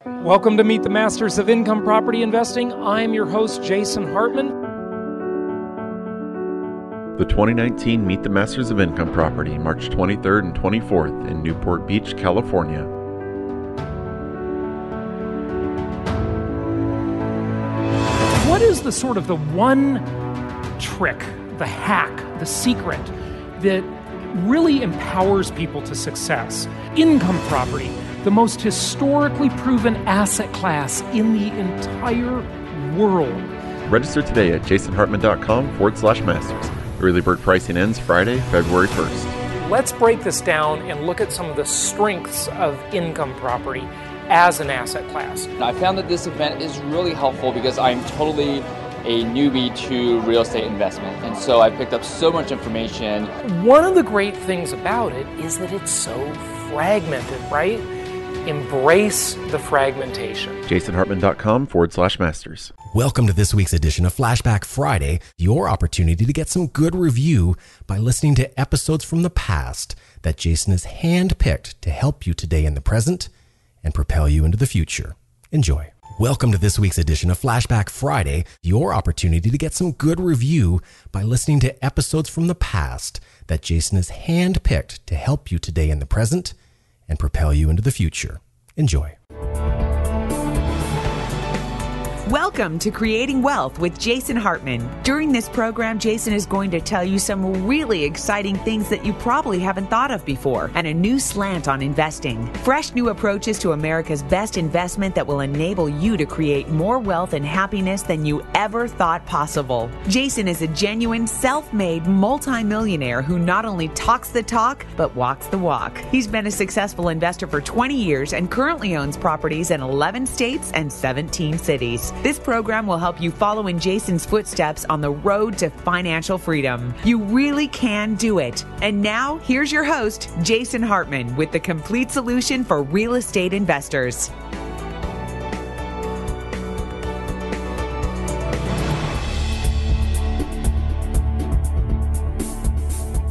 Welcome to Meet the Masters of Income Property Investing. I'm your host, Jason Hartman. The 2019 Meet the Masters of Income Property, March 23rd and 24th in Newport Beach, California. What is the sort of the one trick, the hack, the secret that really empowers people to success? Income property, the most historically proven asset class in the entire world. Register today at jasonhartman.com/masters. Early bird pricing ends Friday, February 1st. Let's break this down and look at some of the strengths of income property as an asset class. I found that this event is really helpful because I'm totally a newbie to real estate investment. And so I picked up so much information. One of the great things about it is that it's so fragmented, right? Embrace the fragmentation. jasonhartman.com/masters. Welcome to this week's edition of Flashback Friday, your opportunity to get some good review by listening to episodes from the past that Jason has handpicked to help you today in the present and propel you into the future. Enjoy. Welcome to this week's edition of Flashback Friday, your opportunity to get some good review by listening to episodes from the past that Jason has handpicked to help you today in the present and propel you into the future. Enjoy. Welcome to Creating Wealth with Jason Hartman. During this program, Jason is going to tell you some really exciting things that you probably haven't thought of before and a new slant on investing. Fresh new approaches to America's best investment that will enable you to create more wealth and happiness than you ever thought possible. Jason is a genuine self-made multimillionaire who not only talks the talk, but walks the walk. He's been a successful investor for 20 years and currently owns properties in 11 states and 17 cities. This program will help you follow in Jason's footsteps on the road to financial freedom. You really can do it. And now, here's your host, Jason Hartman, with the complete solution for real estate investors.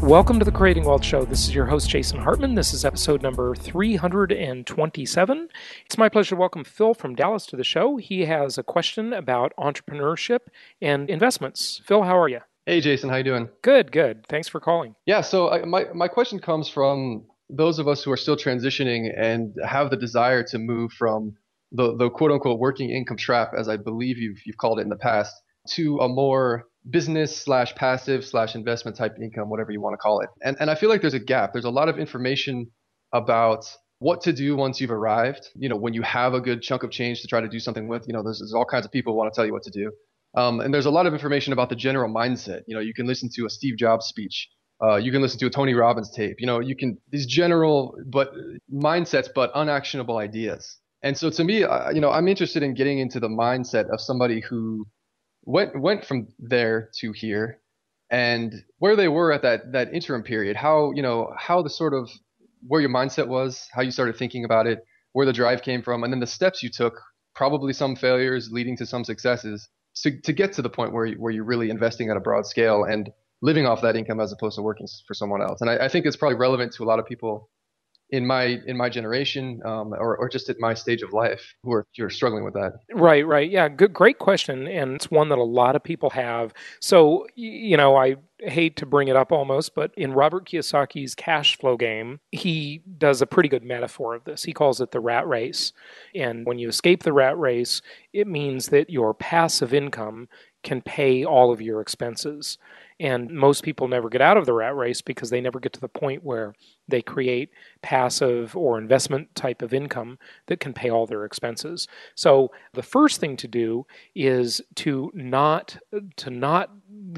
Welcome to the Creating Wealth Show. This is your host, Jason Hartman. This is episode number 327. It's my pleasure to welcome Phil from Dallas to the show. He has a question about entrepreneurship and investments. Phil, how are you? Hey, Jason. How you doing? Good, good. Thanks for calling. Yeah, so my question comes from those of us who are still transitioning and have the desire to move from the quote-unquote working income trap, as I believe you've called it in the past, to a more business/passive/investment type income, whatever you want to call it. And I feel like there's a gap. There's a lot of information about what to do once you've arrived. You know, when you have a good chunk of change to try to do something with, there's all kinds of people who want to tell you what to do. And there's a lot of information about the general mindset. You can listen to a Steve Jobs speech. You can listen to a Tony Robbins tape. You can, these general mindsets, but unactionable ideas. And so to me, I'm interested in getting into the mindset of somebody who went from there to here, and where they were at that interim period, how the sort of where your mindset was, how you started thinking about it, where the drive came from, and then the steps you took, probably some failures leading to some successes, to get to the point where you're really investing at a broad scale and living off that income as opposed to working for someone else. And I think it's probably relevant to a lot of people in my generation, or just at my stage of life who are struggling with that. Right. Yeah, great question. And it's one that a lot of people have. So, I hate to bring it up almost, but in Robert Kiyosaki's Cash Flow Game, he does a pretty good metaphor of this. He calls it the rat race. And when you escape the rat race, it means that your passive income can pay all of your expenses. And most people never get out of the rat race because they never get to the point where they create passive or investment type of income that can pay all their expenses. So the first thing to do is to not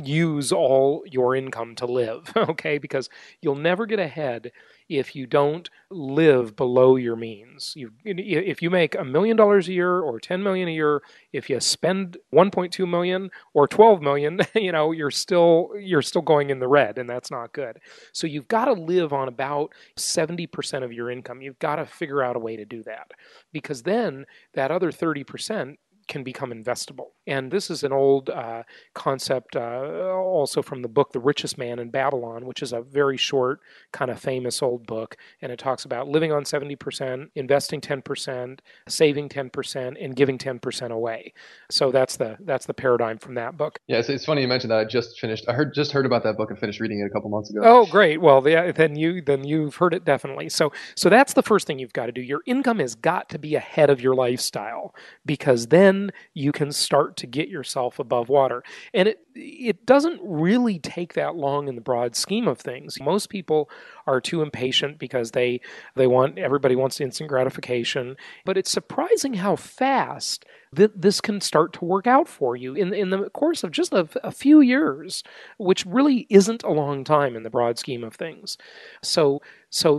use all your income to live, okay? Because you'll never get ahead if you don't live below your means. If you make $1 million a year or $10 million a year, if you spend $1.2 million or $12 million, you're still going in the red, and that's not good. So you've got to live on about 70% of your income. You've got to figure out a way to do that, because then that other 30% can become investable. And this is an old concept also from the book The Richest Man in Babylon, which is a very short, kind of famous old book. And it talks about living on 70%, investing 10%, saving 10%, and giving 10% away. So that's the paradigm from that book. Yeah, it's funny you mentioned that. I just heard about that book and finished reading it a couple months ago. Oh, great. Well, then you've heard it definitely. So that's the first thing you've got to do. Your income has got to be ahead of your lifestyle, because then you can start to get yourself above water. And it doesn't really take that long in the broad scheme of things. Most people are too impatient because everybody wants instant gratification. But it's surprising how fast this can start to work out for you in the course of just a few years, which really isn't a long time in the broad scheme of things. So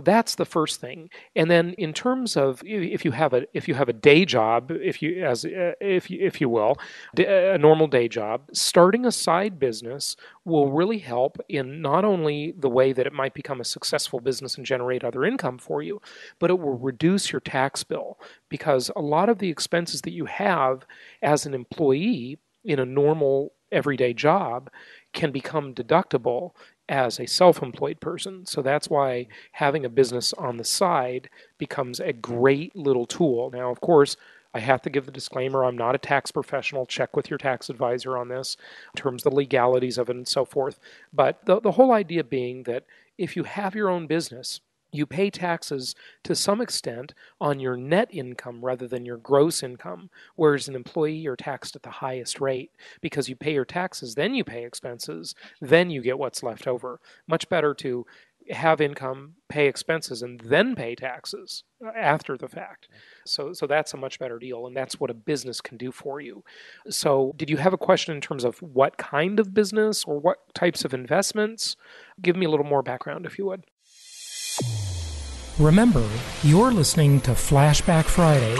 that's the first thing. And then in terms of if you have a day job, if you will, a normal day job, starting a side business will really help in not only the way that it might become a successful business and generate other income for you, but it will reduce your tax bill, because a lot of the expenses that you have as an employee in a normal everyday job can become deductible as a self-employed person. So that's why having a business on the side becomes a great little tool. Now, of course, I have to give the disclaimer, I'm not a tax professional. Check with your tax advisor on this in terms of the legalities of it and so forth. But the whole idea being that if you have your own business, you pay taxes to some extent on your net income rather than your gross income, whereas an employee, you're taxed at the highest rate because you pay your taxes, then you pay expenses, then you get what's left over. Much better to have income, pay expenses, and then pay taxes after the fact. So that's a much better deal, and that's what a business can do for you. So did you have a question in terms of what kind of business or what types of investments? Give me a little more background, if you would. Remember, you're listening to Flashback Friday.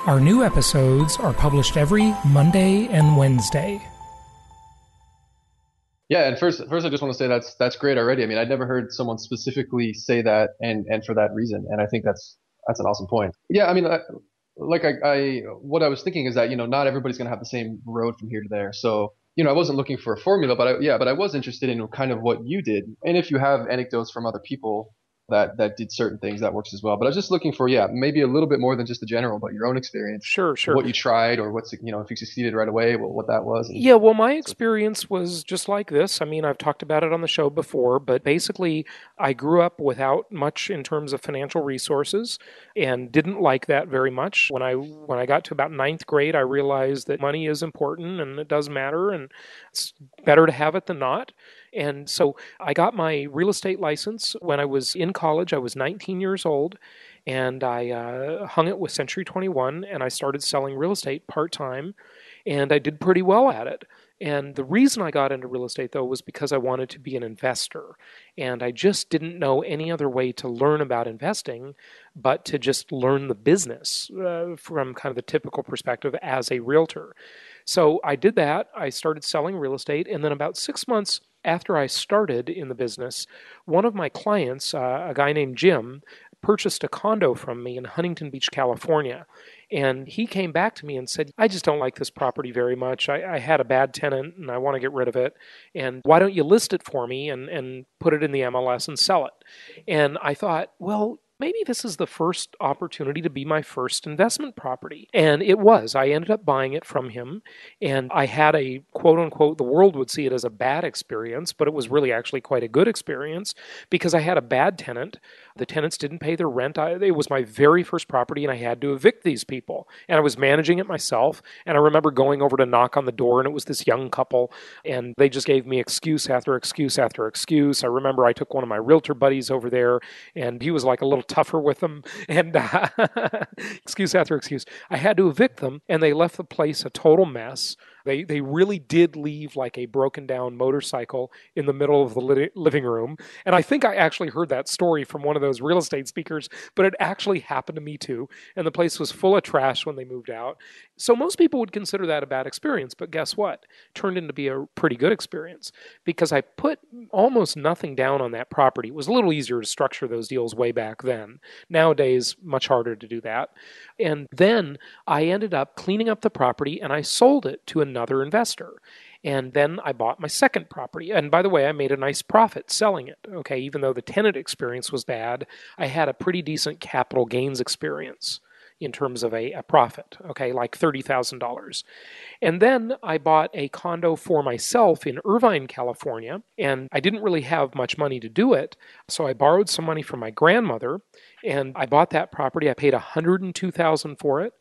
Our new episodes are published every Monday and Wednesday. Yeah, and first I just want to say that's great already. I mean, I'd never heard someone specifically say that, and for that reason, and I think that's an awesome point. Yeah, I mean, what I was thinking is that not everybody's going to have the same road from here to there. So I wasn't looking for a formula, but I was interested in kind of what you did, and if you have anecdotes from other people that did certain things, that works as well. But I was just looking for, maybe a little bit more than just the general, but your own experience. Sure. What you tried, or if you succeeded right away, what that was. Yeah, well, my experience was just like this. I mean, I've talked about it on the show before, but basically I grew up without much in terms of financial resources and didn't like that very much. When I got to about ninth grade, I realized that money is important and it does matter, and it's better to have it than not. And so I got my real estate license when I was in college. I was 19 years old, and I hung it with Century 21, and I started selling real estate part-time, and I did pretty well at it. And the reason I got into real estate, though, was because I wanted to be an investor. And I just didn't know any other way to learn about investing but to just learn the business from kind of the typical perspective as a realtor. So I did that. I started selling real estate, and then about 6 months after I started in the business, one of my clients, a guy named Jim, purchased a condo from me in Huntington Beach, California. And he came back to me and said, I just don't like this property very much. I had a bad tenant and I want to get rid of it. And why don't you list it for me and put it in the MLS and sell it? And I thought, well, maybe this is the first opportunity to be my first investment property. And it was. I ended up buying it from him, and I had a quote-unquote, the world would see it as a bad experience, but it was really actually quite a good experience because I had a bad tenant. The tenants didn't pay their rent. It was my very first property, and I had to evict these people. And I was managing it myself, and I remember going over to knock on the door, and it was this young couple, and they just gave me excuse after excuse after excuse. I remember I took one of my realtor buddies over there, and he was like a little tougher with them, and excuse after excuse. I had to evict them, and they left the place a total mess. They really did leave like a broken down motorcycle in the middle of the living room. And I think I actually heard that story from one of those real estate speakers, but it actually happened to me too. And the place was full of trash when they moved out. So most people would consider that a bad experience, but guess what? Turned into be a pretty good experience because I put almost nothing down on that property. It was a little easier to structure those deals way back then. Nowadays, much harder to do that. And then I ended up cleaning up the property and I sold it to another investor. And then I bought my second property. And by the way, I made a nice profit selling it. Okay, even though the tenant experience was bad, I had a pretty decent capital gains experience in terms of a profit, okay, like $30,000. And then I bought a condo for myself in Irvine, California, and I didn't really have much money to do it, so I borrowed some money from my grandmother, and I bought that property. I paid $102,000 for it,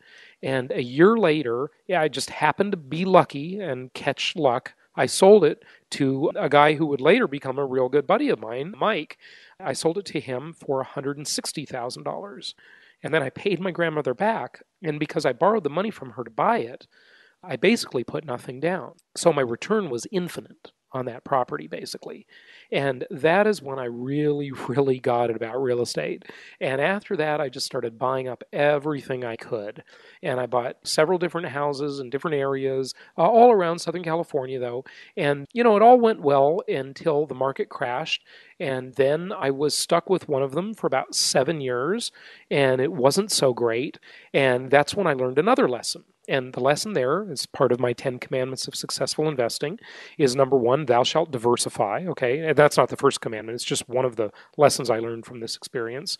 and a year later, I just happened to be lucky and catch luck. I sold it to a guy who would later become a real good buddy of mine, Mike. I sold it to him for $160,000. And then I paid my grandmother back, and because I borrowed the money from her to buy it, I basically put nothing down. So my return was infinite on that property, basically. And that is when I really, really got it about real estate. And after that, I just started buying up everything I could. And I bought several different houses in different areas, all around Southern California, though. And, it all went well until the market crashed. And then I was stuck with one of them for about 7 years, and it wasn't so great. And that's when I learned another lesson. And the lesson there, as part of my 10 commandments of successful investing, is number one, thou shalt diversify. Okay, and that's not the first commandment. It's just one of the lessons I learned from this experience.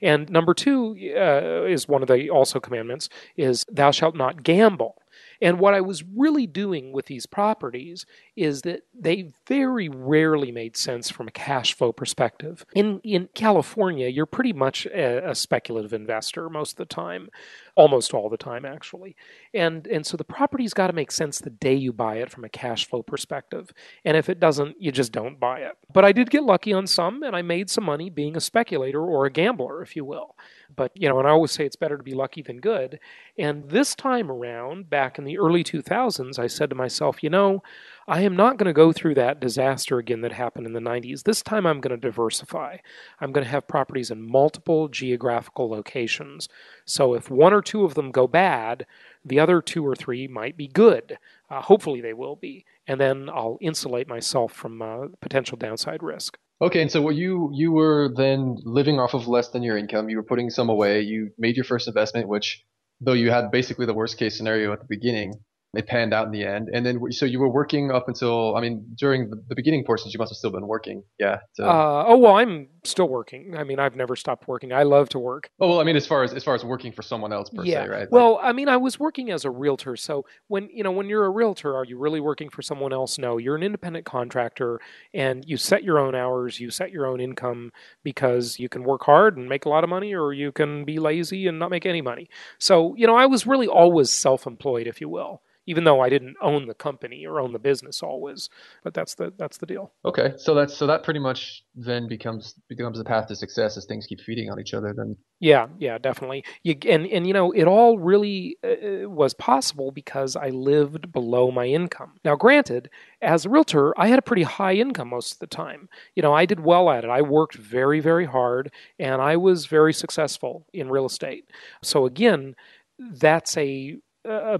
And number two is one of the also commandments, is thou shalt not gamble. And what I was really doing with these properties is that they very rarely made sense from a cash flow perspective. In California, you're pretty much a speculative investor most of the time, almost all the time, actually. And so the property's got to make sense the day you buy it from a cash flow perspective. And if it doesn't, you just don't buy it. But I did get lucky on some, and I made some money being a speculator or a gambler, if you will. But, and I always say it's better to be lucky than good. And this time around, back in the early 2000s, I said to myself, I am not going to go through that disaster again that happened in the 90s. This time I'm going to diversify. I'm going to have properties in multiple geographical locations. So if one or two of them go bad, the other two or three might be good. Hopefully they will be. And then I'll insulate myself from potential downside risk. Okay, and so what you were then living off of less than your income. You were putting some away. You made your first investment, which, though you had basically the worst case scenario at the beginning, it panned out in the end. And then, so you were working up until, during the beginning portions, you must have still been working. Yeah. Well, I'm still working. I've never stopped working. I love to work. Oh, well, as far as working for someone else per se, right? Well, I was working as a realtor. So when you're a realtor, are you really working for someone else? No, you're an independent contractor and you set your own hours, you set your own income because you can work hard and make a lot of money, or you can be lazy and not make any money. So, I was really always self-employed, if you will. Even though I didn't own the company or own the business always, but that's the deal. Okay, so that pretty much then becomes the path to success as things keep feeding on each other. Then yeah, definitely. It all really was possible because I lived below my income. Now, granted, as a realtor, I had a pretty high income most of the time. I did well at it. I worked very, very hard, and I was very successful in real estate. So again, that's a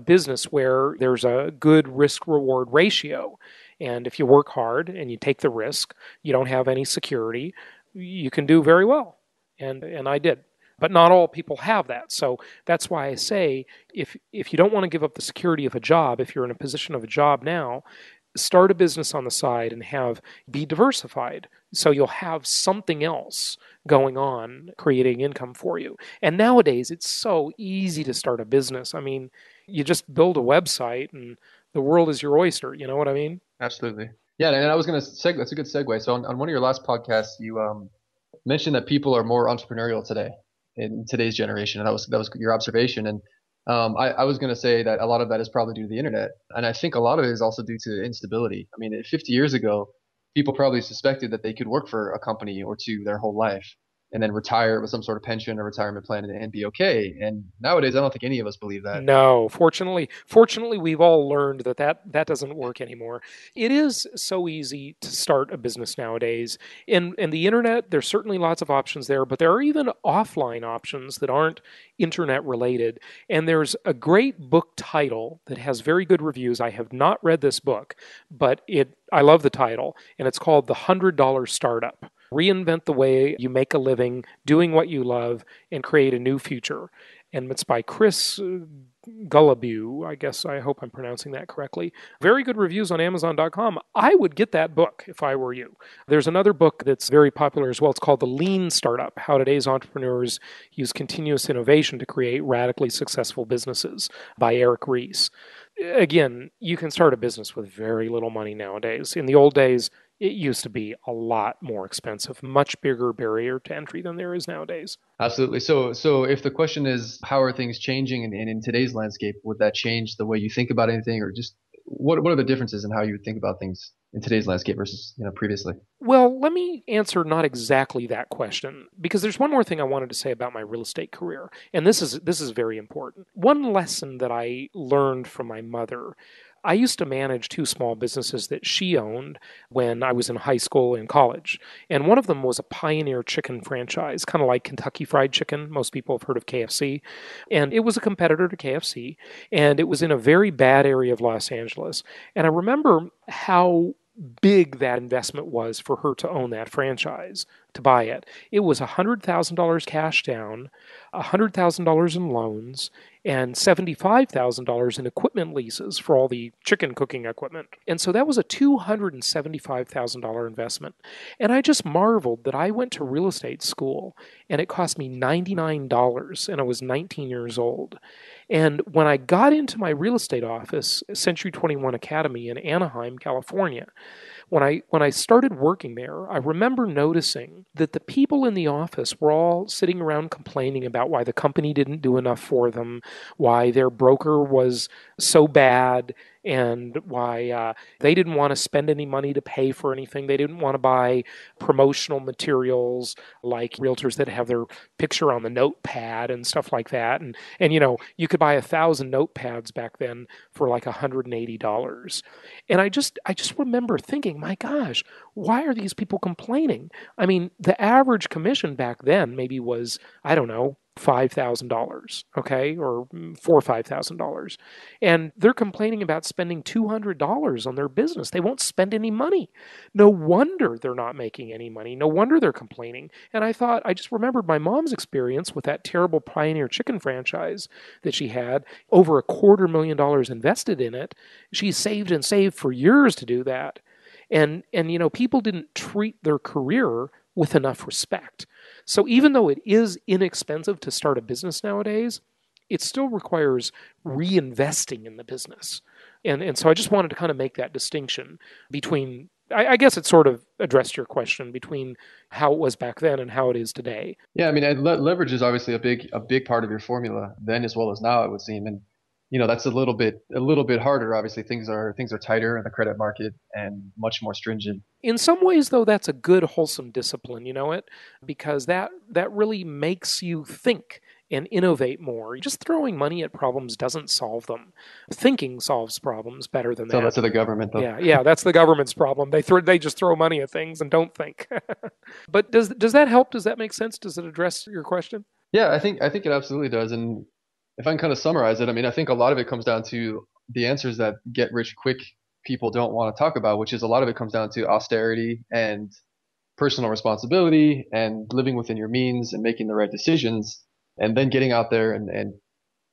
business where there's a good risk-reward ratio. And if you work hard and you take the risk, you don't have any security, you can do very well. And I did. But not all people have that. So that's why I say if you don't want to give up the security of a job, if you're in a position of a job now, start a business on the side and be diversified. So you'll have something else going on, creating income for you. And nowadays, it's so easy to start a business. You just build a website and the world is your oyster. You know what I mean? Absolutely. Yeah, and I was going to segue. That's a good segue. So on one of your last podcasts, you mentioned that people are more entrepreneurial today in today's generation, and that was your observation. And I was going to say that a lot of that is probably due to the internet, and I think a lot of it is also due to instability. 50 years ago, people probably suspected that they could work for a company or two their whole life, and then retire with some sort of pension or retirement plan and be okay. And nowadays, I don't think any of us believe that. No, fortunately, we've all learned that doesn't work anymore. It is so easy to start a business nowadays. In the internet, there's certainly lots of options there, but there are even offline options that aren't internet related. And there's a great book title that has very good reviews. I have not read this book, but I love the title, and it's called The $100 Startup. Reinvent the way you make a living doing what you love and create a new future. And it's by Chris Guillebeau. I hope I'm pronouncing that correctly. Very good reviews on Amazon.com. I would get that book if I were you. There's another book that's very popular as well. It's called The Lean Startup, How Today's Entrepreneurs Use Continuous Innovation to Create Radically Successful Businesses by Eric Ries. Again, you can start a business with very little money nowadays. In the old days, it used to be a lot more expensive, much bigger barrier to entry than there is nowadays. Absolutely. So if the question is, how are things changing and in today's landscape, would that change the way you think about anything, or just what are the differences in how you would think about things in today's landscape versus previously? Well, let me answer not exactly that question, because there's one more thing I wanted to say about my real estate career, and this is very important. One lesson that I learned from my mother. I used to manage 2 small businesses that she owned when I was in high school and college. And one of them was a Pioneer Chicken franchise, kind of like Kentucky Fried Chicken. Most people have heard of KFC. And it was a competitor to KFC. And it was in a very bad area of Los Angeles. And I remember how big that investment was for her to own that franchise, to buy it. It was $100,000 cash down, $100,000 in loans, and $75,000 in equipment leases for all the chicken cooking equipment. And so that was a $275,000 investment. And I just marveled that I went to real estate school and it cost me $99 and I was 19 years old. And when I got into my real estate office, Century 21 Academy in Anaheim, California, when I started working there, I remember noticing that the people in the office were all sitting around complaining about why the company didn't do enough for them, why their broker was so bad, and why they didn't want to spend any money to pay for anything. They didn't want to buy promotional materials like realtors that have their picture on the notepad and stuff like that. And you could buy 1,000 notepads back then for like $180. And I just remember thinking, my gosh, why are these people complaining? I mean, the average commission back then maybe was, I don't know, $5,000, okay, or $4,000 or $5,000. And they're complaining about spending $200 on their business. They won't spend any money. No wonder they're not making any money. No wonder they're complaining. And I just remembered my mom's experience with that terrible Pioneer Chicken franchise that she had, over $250,000 invested in it. She saved and saved for years to do that. And people didn't treat their career with enough respect. So even though it is inexpensive to start a business nowadays, it still requires reinvesting in the business. And so I just wanted to kind of make that distinction between, I guess it sort of addressed your question, between how it was back then and how it is today. Yeah, I mean, leverage is obviously a big part of your formula then as well as now, it would seem. And that's a little bit harder. Obviously, things are tighter in the credit market and much more stringent. In some ways, though, that's a good, wholesome discipline, because that really makes you think and innovate more. Just throwing money at problems doesn't solve them. Thinking solves problems better than that. So that's the government, though. Yeah, that's the government's problem. They just throw money at things and don't think. But does that help? Does that make sense? Does it address your question? Yeah, I think it absolutely does. And if I can kind of summarize it, I mean, I think a lot of it comes down to the answers that get rich quick people don't want to talk about, which is a lot of it comes down to austerity and personal responsibility and living within your means and making the right decisions, and then getting out there and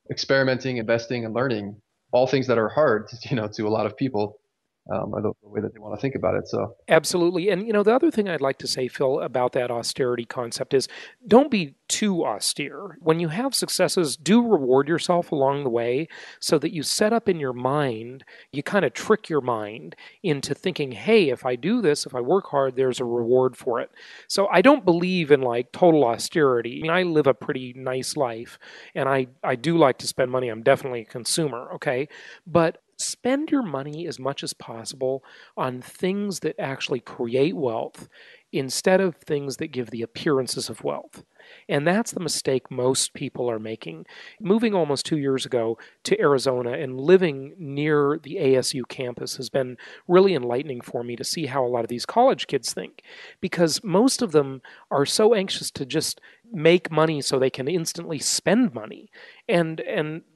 experimenting, investing, and learning, all things that are hard, to a lot of people. Or the way that they want to think about it. So absolutely. And the other thing I'd like to say, Phil, about that austerity concept is don't be too austere. When you have successes, do reward yourself along the way so that you set up in your mind, you kind of trick your mind into thinking, hey, if I do this, if I work hard, there's a reward for it. So I don't believe in like total austerity. I mean, I live a pretty nice life and I do like to spend money. I'm definitely a consumer, okay? But spend your money as much as possible on things that actually create wealth instead of things that give the appearances of wealth. And that's the mistake most people are making. Moving almost 2 years ago to Arizona and living near the ASU campus has been really enlightening for me to see how a lot of these college kids think, because most of them are so anxious to just make money so they can instantly spend money. And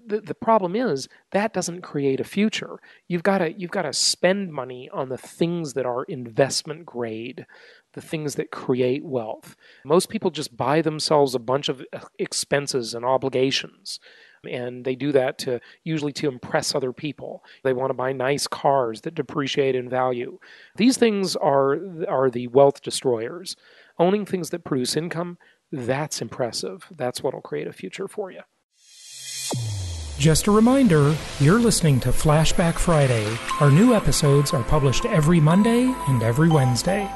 the problem is that doesn't create a future. You've got to spend money on the things that are investment grade, the things that create wealth. Most people just buy themselves a bunch of expenses and obligations. And they do that usually to impress other people. They want to buy nice cars that depreciate in value. These things are the wealth destroyers. Owning things that produce income, that's impressive. That's what will create a future for you. Just a reminder, you're listening to Flashback Friday. Our new episodes are published every Monday and every Wednesday.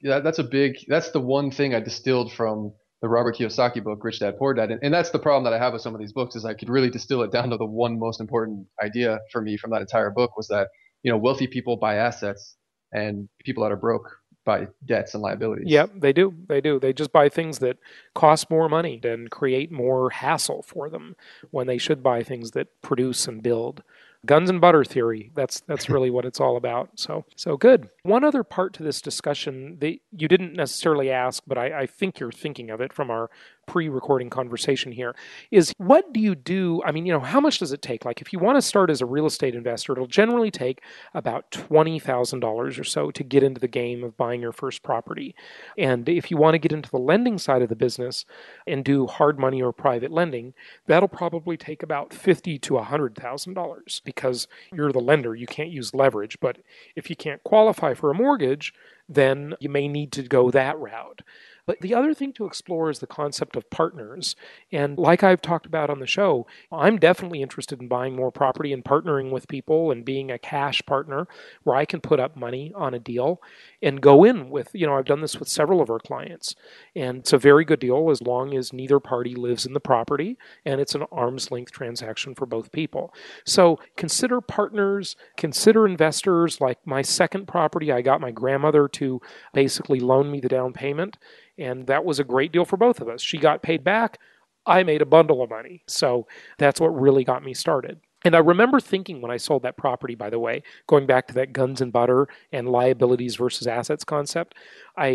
Yeah, that's the one thing I distilled from the Robert Kiyosaki book, Rich Dad Poor Dad. And that's the problem that I have with some of these books, is I could really distill it down to the one most important idea for me from that entire book, was that, wealthy people buy assets and people that are broke buy debts and liabilities. Yep, they do. They just buy things that cost more money and create more hassle for them when they should buy things that produce and build. Guns and butter theory. That's really what it's all about. So good. One other part to this discussion that you didn't necessarily ask, but I think you're thinking of it from our pre-recording conversation here, is what do you do? I mean, how much does it take? Like, if you want to start as a real estate investor, it'll generally take about $20,000 or so to get into the game of buying your first property. And if you want to get into the lending side of the business and do hard money or private lending, that'll probably take about $50,000 to $100,000, because you're the lender. You can't use leverage. But if you can't qualify for a mortgage, then you may need to go that route. But the other thing to explore is the concept of partners. And like I've talked about on the show, I'm definitely interested in buying more property and partnering with people and being a cash partner where I can put up money on a deal and go in with, I've done this with several of our clients. And it's a very good deal as long as neither party lives in the property and it's an arm's length transaction for both people. So consider partners, consider investors. Like my second property, I got my grandmother to basically loan me the down payment. And that was a great deal for both of us. She got paid back. I made a bundle of money. So that's what really got me started. And I remember thinking when I sold that property, by the way, going back to that guns and butter and liabilities versus assets concept, I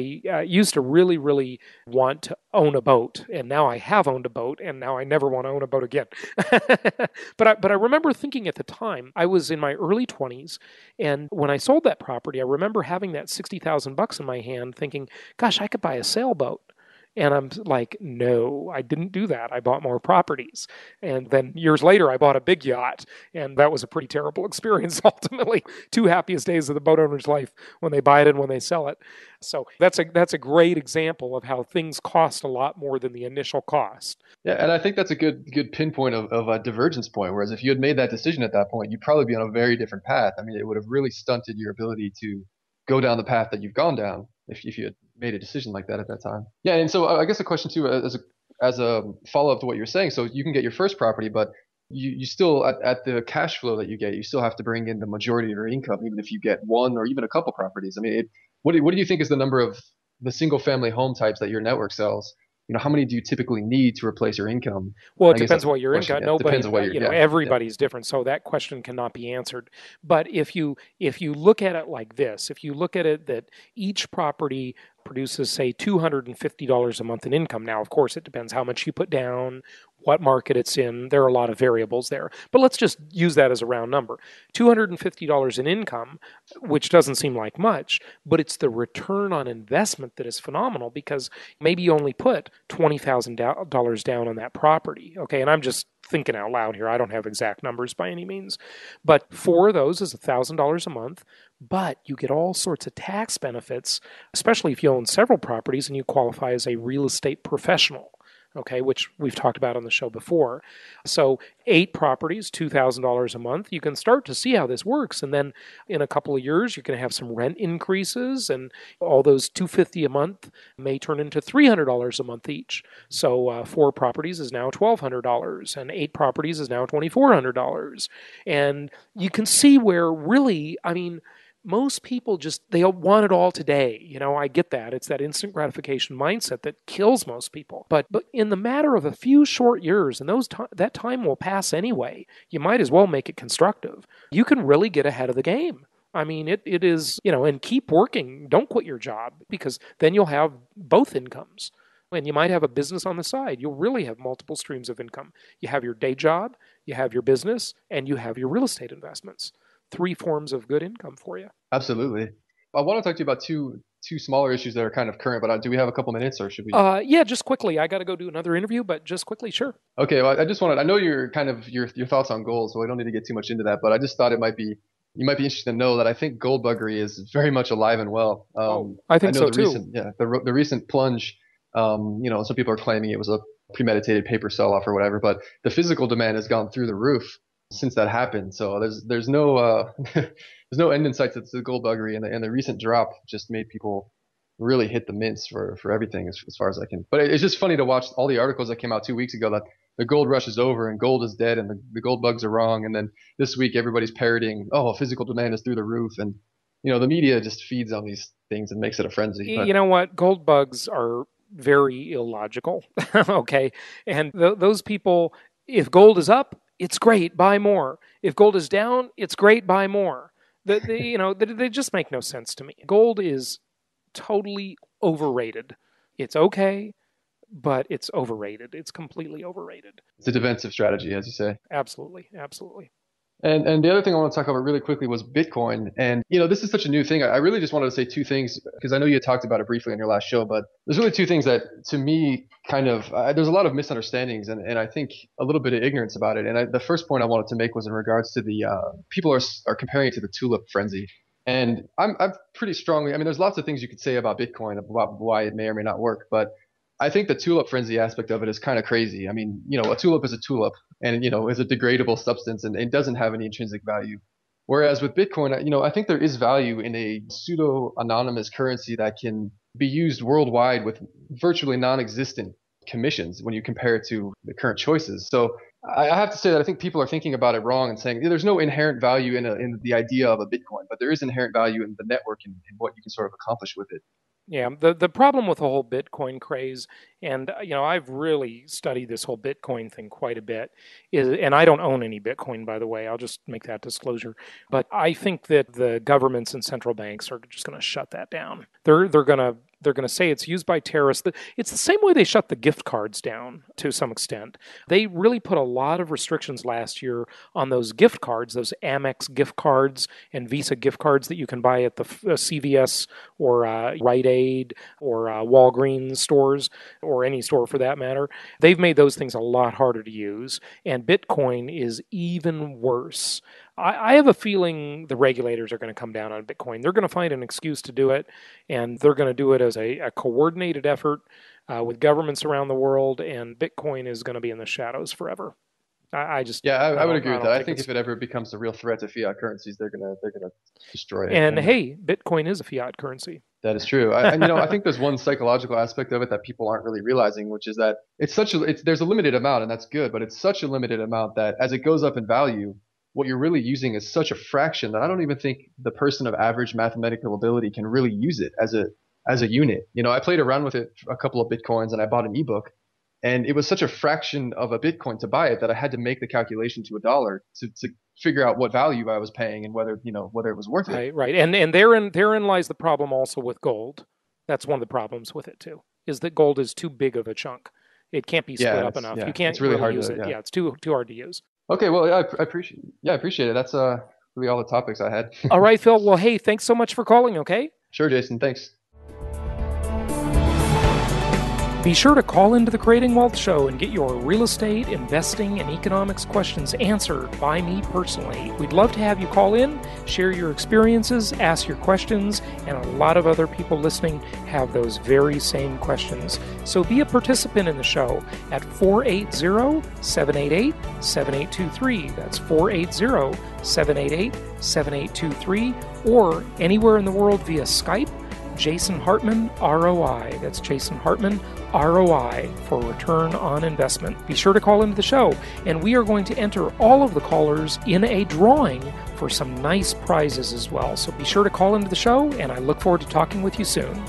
used to really, really want to own a boat. And now I have owned a boat, and now I never want to own a boat again. But I remember thinking at the time, I was in my early 20s, and when I sold that property, I remember having that $60,000 in my hand thinking, gosh, I could buy a sailboat. And I'm like, no, I didn't do that. I bought more properties. And then years later, I bought a big yacht. And that was a pretty terrible experience, ultimately. Two happiest days of the boat owner's life, when they buy it and when they sell it. So that's a great example of how things cost a lot more than the initial cost. Yeah, and I think that's a good pinpoint of a divergence point. Whereas if you had made that decision at that point, you'd probably be on a very different path. I mean, it would have really stunted your ability to go down the path that you've gone down if you had made a decision like that at that time. Yeah, and so I guess a question too, as a follow-up to what you're saying, so you can get your first property, but you still, at the cash flow that you get, you still have to bring in the majority of your income, even if you get one or even a couple properties. I mean, what do you think is the number of the single-family home types that your network sells? How many do you typically need to replace your income? Well, it depends on what your income. Nobody, depends on what everybody's different, so that question cannot be answered. But if you look at it like this, if you look at it that each property produces, say, $250 a month in income. Now, of course, it depends how much you put down, what market it's in. There are a lot of variables there. But let's just use that as a round number. $250 in income, which doesn't seem like much, but it's the return on investment that is phenomenal, because maybe you only put $20,000 down on that property. Okay, and I'm just thinking out loud here. I don't have exact numbers by any means. But 4 of those is $1,000 a month. But you get all sorts of tax benefits, especially if you own several properties and you qualify as a real estate professional. okay, which we've talked about on the show before. So 8 properties, $2,000 a month. You can start to see how this works. And then in a couple of years, you're going to have some rent increases, and all those $250 a month may turn into $300 a month each. So 4 properties is now $1,200, and 8 properties is now $2,400. And you can see where really, I mean, most people they want it all today. I get that. It's that instant gratification mindset that kills most people. But in the matter of a few short years, and that time will pass anyway, you might as well make it constructive. You can really get ahead of the game. I mean, it is, and keep working. Don't quit your job, because then you'll have both incomes. And you might have a business on the side. You'll really have multiple streams of income. You have your day job, you have your business, and you have your real estate investments. 3 forms of good income for you. Absolutely. I want to talk to you about two smaller issues that are kind of current, but do we have a couple minutes, or should we? Yeah, just quickly. I got to go do another interview, but just quickly, sure. Okay. Well, I know your thoughts on gold, so I don't need to get too much into that, but I just thought you might be interested to know that I think gold buggery is very much alive and well. I think so too. The recent plunge, some people are claiming it was a premeditated paper sell-off or whatever, but the physical demand has gone through the roof since that happened. So there's no there's no end in sight to the gold buggery, and the recent drop just made people really hit the mints for everything as far as I can. But it's just funny to watch all the articles that came out 2 weeks ago that the gold rush is over and gold is dead and the gold bugs are wrong, and then this week everybody's parroting, physical demand is through the roof, and the media just feeds on these things and makes it a frenzy. But, you know what? Gold bugs are very illogical. Okay, and those people, if gold is up, it's great, buy more. If gold is down, it's great, buy more. They just make no sense to me. Gold is totally overrated. It's okay, but it's overrated. It's completely overrated. It's a defensive strategy, as you say. Absolutely, absolutely. And the other thing I want to talk about really quickly was Bitcoin. And, this is such a new thing. I really just wanted to say 2 things, because I know you talked about it briefly in your last show, but there's really 2 things that, to me, kind of, there's a lot of misunderstandings and I think a little bit of ignorance about it. And the first point I wanted to make was in regards to the, people are comparing it to the tulip frenzy. And I'm pretty strongly, there's lots of things you could say about Bitcoin, about why it may or may not work, but I think the tulip frenzy aspect of it is kind of crazy. A tulip is a tulip, and is a degradable substance, and it doesn't have any intrinsic value. Whereas with Bitcoin, I think there is value in a pseudo-anonymous currency that can be used worldwide with virtually non-existent commissions when you compare it to the current choices. So I have to say that I think people are thinking about it wrong and saying there's no inherent value in the idea of a Bitcoin, but there is inherent value in the network and what you can sort of accomplish with it. Yeah, the problem with the whole Bitcoin craze, and I've really studied this whole Bitcoin thing quite a bit, and I don't own any Bitcoin, by the way. I'll just make that disclosure. But I think that the governments and central banks are just going to shut that down. They're going to say it's used by terrorists. It's the same way they shut the gift cards down to some extent. They really put a lot of restrictions last year on those gift cards, those Amex gift cards and Visa gift cards that you can buy at the CVS or Rite Aid or Walgreens stores, or any store for that matter. They've made those things a lot harder to use, and Bitcoin is even worse. I have a feeling the regulators are going to come down on Bitcoin. They're going to find an excuse to do it, and they're going to do it as a coordinated effort with governments around the world, and Bitcoin is going to be in the shadows forever. I would agree with that. I think if it ever becomes a real threat to fiat currencies, they're gonna destroy it. And hey, Bitcoin is a fiat currency. That is true. I think there's one psychological aspect of it that people aren't really realizing, which is that there's a limited amount, and that's good, but it's such a limited amount that as it goes up in value, what you're really using is such a fraction that I don't even think the person of average mathematical ability can really use it as a unit. I played around with it a couple of Bitcoins, and I bought an ebook. And it was such a fraction of a Bitcoin to buy it that I had to make the calculation to $1 to figure out what value I was paying and whether it was worth it. Right. And therein lies the problem also with gold. That's one of the problems with it too, is that gold is too big of a chunk. It can't be split up enough. You can't it's really hard use it. Yeah, it's too hard to use. Okay, well, I appreciate it. That's really all the topics I had. All right, Phil. Well, hey, thanks so much for calling, okay? Sure, Jason. Thanks. Be sure to call into the Creating Wealth Show and get your real estate, investing, and economics questions answered by me personally. We'd love to have you call in, share your experiences, ask your questions, and a lot of other people listening have those very same questions. So be a participant in the show at 480-788-7823. That's 480-788-7823, or anywhere in the world via Skype. Jason Hartman, ROI. That's Jason Hartman, ROI, for return on investment. Be sure to call into the show, and we are going to enter all of the callers in a drawing for some nice prizes as well. So be sure to call into the show, and I look forward to talking with you soon.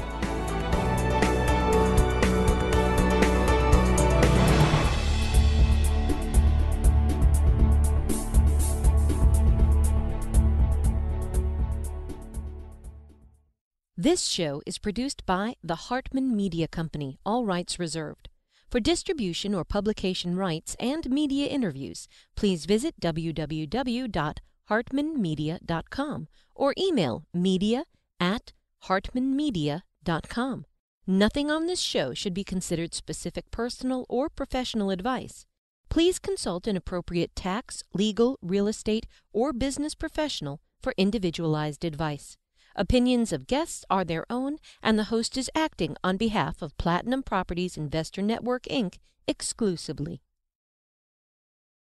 This show is produced by the Hartman Media Company, all rights reserved. For distribution or publication rights and media interviews, please visit www.hartmanmedia.com or email media@hartmanmedia.com. Nothing on this show should be considered specific personal or professional advice. Please consult an appropriate tax, legal, real estate, or business professional for individualized advice. Opinions of guests are their own, and the host is acting on behalf of Platinum Properties Investor Network, Inc. exclusively.